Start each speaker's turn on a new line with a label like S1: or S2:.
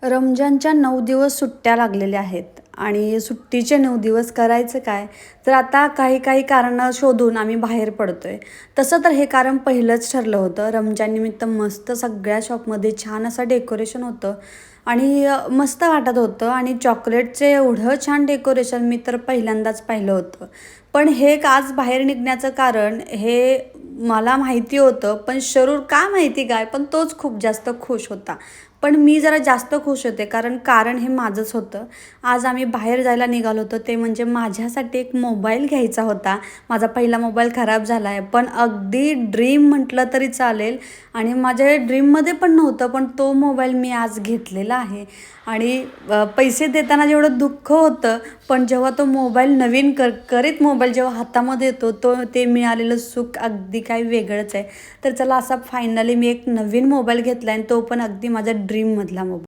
S1: रमजानच्या 9 दिवस सुट्ट्या लागलेल्या आहेत आणि सुट्टीचे 9 दिवस करायचं काय? तर आता काही काही कारणं शोधून आम्ही बाहेर पडतोय. तसं तर हे कारण पहिलंच ठरलं होतं. रमजाननिमित्त मस्त सगळ्या शॉपमध्ये छान असं डेकोरेशन होतं आणि मस्त वाटत होतं आणि चॉकलेटचे एवढं छान डेकोरेशन मी तर पहिल्यांदाच पाहिलं होतं. पण हे आज बाहेर निघण्याचं कारण हे मला माहिती होतं, पण शरूर का माहिती काय, पण तोच खूप जास्त खुश होता. पण मी जरा जास्त खुश होते कारण हे माझंच होतं. आज आम्ही बाहेर जायला निघालो होतो ते म्हणजे माझ्यासाठी एक मोबाईल घ्यायचा होता. माझा पहिला मोबाईल खराब झाला आहे, पण अगदी ड्रीम म्हटलं तरी चालेल आणि माझ्या ड्रीममध्ये पण नव्हतं, पण तो मोबाईल मी आज घेतलेला आहे. आणि पैसे देताना जेवढं दुःख होतं, पण जेव्हा तो मोबाईल नवीन करीत मोबाईल जेव्हा हातामध्ये येतो, ते मिळालेलं सुख अगदी काही वेगळंच आहे. तर चला असा फायनली मी एक नवीन मोबाईल घेतला आणि तो पण अगदी माझा ड्रीममधला मोबाईल.